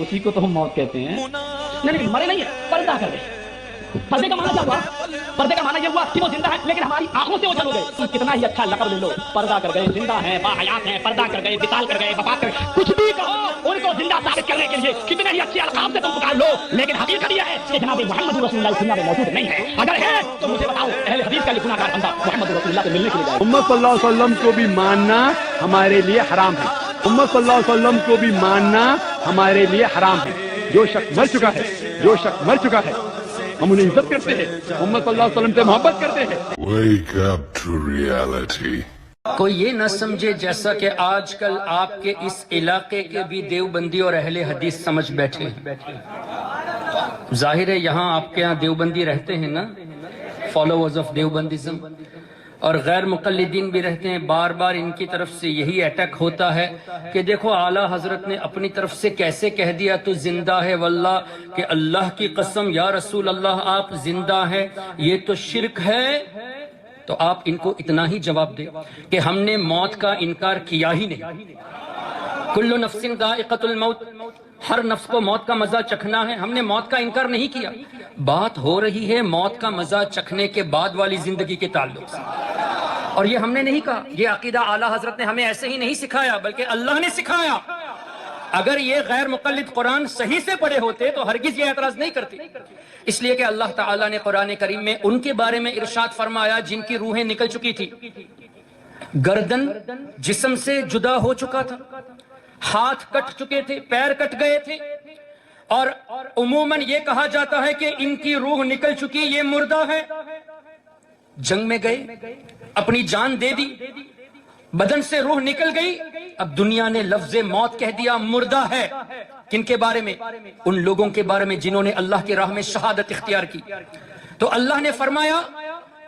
اسی کو تو ہم موت کہتے ہیں. نہیں مرے نہیں ہے, پردہ کر گئے. پردے کا معنی کیا ہوا؟ پردے کا معنی یہ ہوا کہ وہ زندہ ہے لیکن ہماری آنکھوں سے اوجھل ہو گئے. تم کتنا ہی اچھا لقب لے لو, پردہ کر گئے, زندہ ہیں, باحیات ہیں, پردہ کر گئے, وصال کر گئے, وفات کر گئے, کچھ بھی کہو ان کو زندہ ثابت کرنے کے لیے کتنے ہی اچھے القاب سے تم پکار لو, لیکن حقیقت یہ ہے کہ جناب محمد رسول اللہ دنیا میں موجود نہیں ہے. اگر ہے تو مجھے بتاؤ, اہل حدیث کا یہ گناہ گار بندہ محمد رسول اللہ سے ملنے کے لیے جائے. محمد صلی اللہ علیہ وسلم کو بھی ماننا ہمارے لیے حرام ہے. محمد صلی اللہ علیہ وسلم کو بھی ماننا ہمارے لیے حرام ہے. جو شخص مر چکا ہے, جو شخص مر چکا ہے, ہم انہیں عزت کرتے ہیں, محمد صلی اللہ علیہ وسلم سے محبت کرتے ہیں. Wake up to reality. کوئی یہ نہ سمجھے جیسا کہ آج کل آپ کے اس علاقے کے بھی دیوبندی اور اہل حدیث سمجھ بیٹھے ہیں. ظاہر ہے یہاں آپ کے ہاں دیوبندی رہتے ہیں نا, فالوورز آف دیوبندیزم, اور غیر مقلدین بھی رہتے ہیں. بار بار ان کی طرف سے یہی اٹیک ہوتا ہے کہ دیکھو اعلیٰ حضرت نے اپنی طرف سے کیسے کہہ دیا تو زندہ ہے, واللہ کہ اللہ کی قسم یا رسول اللہ آپ زندہ ہیں, یہ تو شرک ہے. تو آپ ان کو اتنا ہی جواب دیں کہ ہم نے موت کا انکار کیا ہی نہیں. کل نفس ذائقۃ الموت, ہر نفس کو موت کا مزہ چکھنا ہے, ہم نے موت کا انکار نہیں کیا. بات ہو رہی ہے موت کا مزہ چکھنے کے بعد والی زندگی کے تعلق سے, اور یہ ہم نے نہیں کہا, یہ عقیدہ اعلیٰ حضرت نے ہمیں ایسے ہی نہیں سکھایا بلکہ اللہ نے سکھایا. اگر یہ غیر مقلد قرآن صحیح سے پڑھے ہوتے تو ہرگز یہ اعتراض نہیں کرتے. اس لیے کہ اللہ تعالیٰ نے قرآن کریم میں ان کے بارے میں ارشاد فرمایا جن کی روحیں نکل چکی تھی, گردن جسم سے جدا ہو چکا تھا, ہاتھ کٹ چکے تھے, پیر کٹ گئے تھے, اور عموماً یہ کہا جاتا ہے کہ ان کی روح نکل چکی, یہ مردہ ہے. جنگ میں گئے, اپنی جان دے دی, بدن سے روح نکل گئی, اب دنیا نے لفظ موت کہہ دیا, مردہ ہے. کن کے بارے میں؟ ان لوگوں کے بارے میں جنہوں نے اللہ کی راہ میں شہادت اختیار کی. تو اللہ نے فرمایا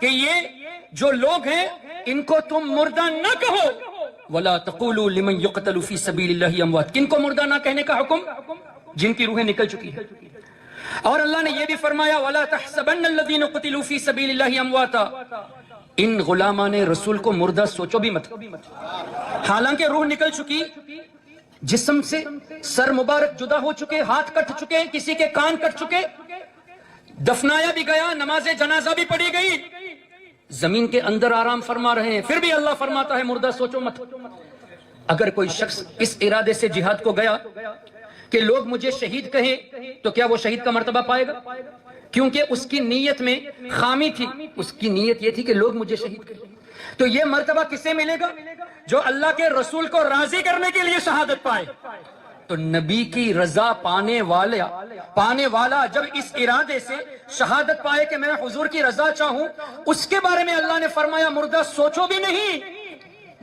کہ یہ جو لوگ ہیں ان کو تم مردہ نہ کہو, وَلَا تَقُولُوا لِمَنْ يُقْتَلُ فِي سَبِيلِ اللَّهِ أَمْوَاتٌ. کن کو مردہ نہ کہنے کا حکم؟ جن کی روحیں نکل چکی ہیں. اور اللہ نے یہ بھی فرمایا وَلَا تَحْسَبَنَّ الَّذِينَ قُتِلُوا فِي سَبِيلِ اللَّهِ أَمْوَاتًا. ان غلامان رسول کو مردہ سوچو بھی مت, حالانکہ روح نکل چکی, جسم سے سر مبارک جدا ہو چکے, ہاتھ کٹ چکے, کسی کے کان کٹ چکے, دفنایا بھی گیا, نماز جنازہ بھی پڑھی گئی, زمین کے اندر آرام فرما رہے ہیں, پھر بھی اللہ فرماتا ہے مردہ سوچو مت. اگر کوئی شخص اس ارادے سے جہاد کو گیا کہ لوگ مجھے شہید کہیں تو کیا وہ شہید کا مرتبہ پائے گا؟ کیونکہ اس کی نیت میں خامی تھی, اس کی نیت یہ تھی کہ لوگ مجھے شہید کہیں. تو یہ مرتبہ کسے ملے گا؟ جو اللہ کے رسول کو راضی کرنے کے لیے شہادت پائے. تو نبی کی رضا پانے والا جب اس ارادے سے شہادت پائے کہ میں حضور کی رضا چاہوں, اس کے بارے میں اللہ نے فرمایا مردہ سوچو بھی نہیں.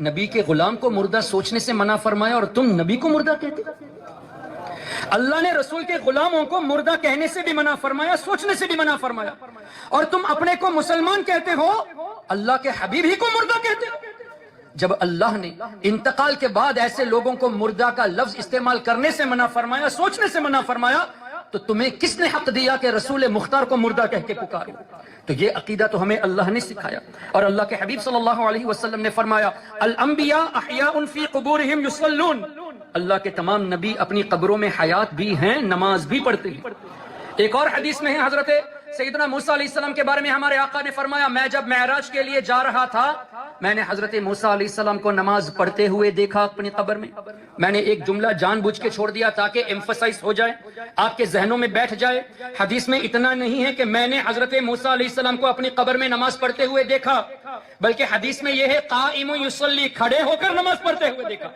نبی کے غلام کو مردہ سوچنے سے منع فرمایا اور تم نبی کو مردہ کہتے. اللہ نے رسول کے غلاموں کو مردہ کہنے سے بھی منع فرمایا, سوچنے سے بھی منع فرمایا, اور تم اپنے کو مسلمان کہتے ہو, اللہ کے حبیب ہی کو مردہ کہتے ہو. جب اللہ نے انتقال کے بعد ایسے لوگوں کو مردہ کا لفظ استعمال کرنے سے منع فرمایا, سوچنے سے منع فرمایا, تو تمہیں کس نے حق دیا کہ رسول مختار کو مردہ کہہ کے پکارو؟ تو یہ عقیدہ تو ہمیں اللہ نے سکھایا, اور اللہ کے حبیب صلی اللہ علیہ وسلم نے فرمایا الانبیاء احیاء فی قبورہم یصلون. اللہ کے تمام نبی اپنی قبروں میں حیات بھی ہیں, نماز بھی پڑھتے ہیں. ایک اور حدیث میں ہے حضرت سیدنا موسیٰ علیہ السلام کے بارے میں ہمارے آقا نے فرمایا میں جب معراج کے لیے جا رہا تھا میں نے حضرت موسیٰ علیہ السلام کو نماز پڑھتے ہوئے دیکھا اپنی قبر میں. میں نے ایک جملہ جان بوجھ کے چھوڑ دیا تاکہ ایمفسائز ہو جائے, آپ کے ذہنوں میں بیٹھ جائے. حدیث میں اتنا نہیں ہے کہ میں نے حضرت موسیٰ علیہ السلام کو اپنی قبر میں نماز پڑھتے ہوئے دیکھا, بلکہ حدیث میں یہ ہے قائم یصلی, کھڑے ہو کر نماز پڑھتے ہوئے دیکھا.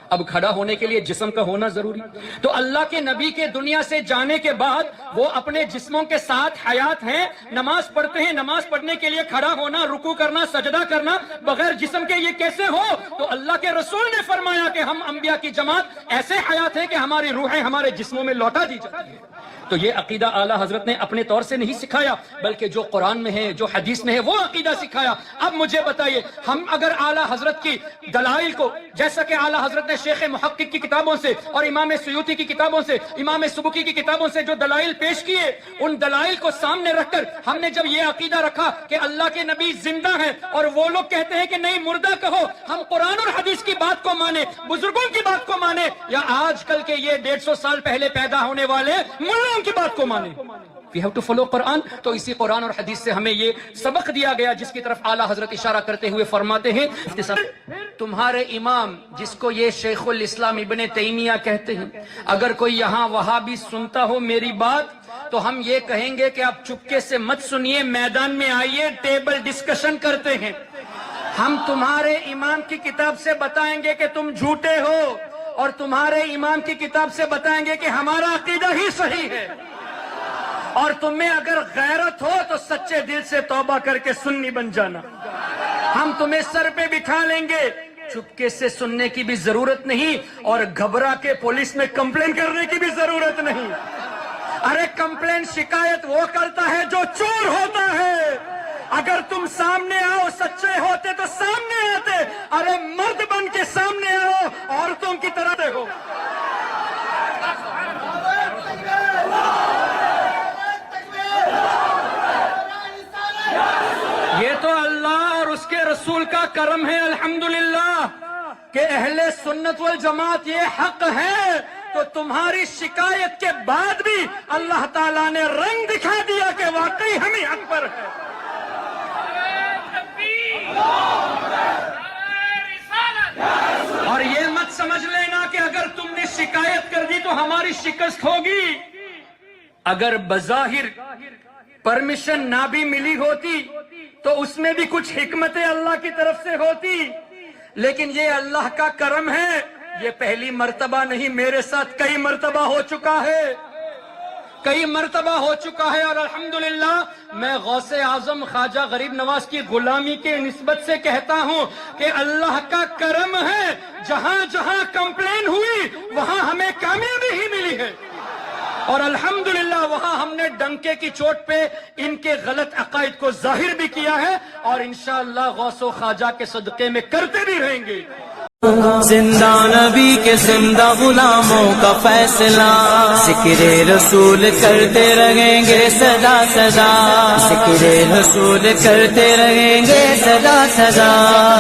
اب کھڑا ہونے کے لیے جسم کا ہونا ضروری. تو اللہ کے نبی کے دنیا سے جانے کے بعد وہ اپنے جسموں کے ساتھ حیات ہیں, نماز پڑھتے ہیں. نماز پڑھنے کے لیے کھڑا ہونا, رکوع کرنا, سجدہ کرنا بغیر جسم کے یہ کیسے ہو؟ تو اللہ کے رسول نے فرمایا کہ ہم انبیاء کی جماعت ایسے حیات ہیں کہ ہماری روحیں ہمارے جسموں میں لوٹا دی جاتی ہیں. تو یہ عقیدہ اعلیٰ حضرت نے اپنے طور سے نہیں سکھایا، بلکہ جو قرآن میں ہے، جو حدیث میں ہے، وہ عقیدہ سکھایا۔ اب مجھے بتائیے، ہم اگر اعلیٰ حضرت کی دلائل کو، جیسا کہ اعلیٰ حضرت نے شیخ محقق کی کتابوں سے اور امام سیوطی کی کتابوں سے، امام سبکی کی کتابوں سے جو دلائل پیش کیے، ان دلائل کو سامنے رکھ کر ہم نے جب یہ عقیدہ رکھا کہ اللہ کے نبی زندہ ہیں اور وہ لوگ کہتے ہیں کہ نہیں مردہ کہو، ہم قرآن اور حدیث کی بات کو مانے، بزرگوں کی بات کو مانے، یا آج کل کے یہ 150 سال پہلے پیدا ہونے والے ملوں کی بات کو مانے؟ We have to follow قرآن۔ تو اسی قرآن اور حدیث سے ہمیں یہ سبق دیا گیا، جس کی طرف اعلیٰ حضرت اشارہ کرتے ہوئے فرماتے ہیں، تمہارے امام جس کو یہ شیخ الاسلام ابن تیمیہ کہتے ہیں، اگر کوئی یہاں وہابی سنتا ہو میری بات، تو ہم یہ کہیں گے کہ آپ چپکے سے مت سنیے، میدان میں آئیے، ٹیبل ڈسکشن کرتے ہیں۔ ہم تمہارے امام کی کتاب سے بتائیں گے کہ تم جھوٹے ہو، اور تمہارے امام کی کتاب سے بتائیں گے کہ ہمارا عقیدہ ہی صحیح ہے، اور تمہیں اگر غیرت ہو تو سچے دل سے توبہ کر کے سنی بن جانا۔ ہم تمہیں سر پہ بٹھا لیں گے، چپکے سے سننے کی بھی ضرورت نہیں، اور گھبرا کے پولیس میں کمپلین کرنے کی بھی ضرورت نہیں۔ ارے کمپلین، شکایت وہ کرتا ہے جو چور ہوتا ہے۔ اگر تم سامنے آؤ، سچے ہوتے تو سامنے آتے، ارے مرد بن کے سامنے آؤ، عورتوں کی طرح ہو۔ یہ تو اللہ اور اس کے رسول کا کرم ہے الحمدللہ کہ اہل سنت والجماعت یہ حق ہے، تو تمہاری شکایت کے بعد بھی اللہ تعالیٰ نے رنگ دکھا دیا کہ واقعی ہم ہی حق پر ہے۔ اور یہ مت سمجھ لینا کہ اگر تم نے شکایت کر دی تو ہماری شکست ہوگی۔ اگر بظاہر پرمیشن نہ بھی ملی ہوتی تو اس میں بھی کچھ حکمت اللہ کی طرف سے ہوتی، لیکن یہ اللہ کا کرم ہے، یہ پہلی مرتبہ نہیں، میرے ساتھ کئی مرتبہ ہو چکا ہے، کئی مرتبہ ہو چکا ہے۔ اور الحمدللہ میں غوث اعظم خواجہ غریب نواز کی غلامی کے نسبت سے کہتا ہوں کہ اللہ کا کرم ہے، جہاں جہاں کمپلین ہوئی وہاں ہمیں کامیابی ہی ملی ہے، اور الحمدللہ وہاں ہم نے ڈنکے کی چوٹ پہ ان کے غلط عقائد کو ظاہر بھی کیا ہے، اور انشاءاللہ غوث و خواجہ کے صدقے میں کرتے بھی رہیں گے۔ زندہ نبی کے زندہ غلاموں کا فیصلہ، ذکر رسول کرتے رہیں گے سدا سدا، ذکر رسول کرتے رہیں گے سدا سدا۔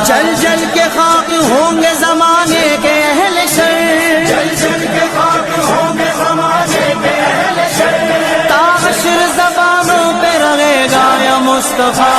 جل جل کے خاک ہوں گے زمانے کے اہل شر، جل جل کے خاک ہوں گے زمانے کے اہل شر، تا حشر زبانوں پہ رہے گا یا مصطفیٰ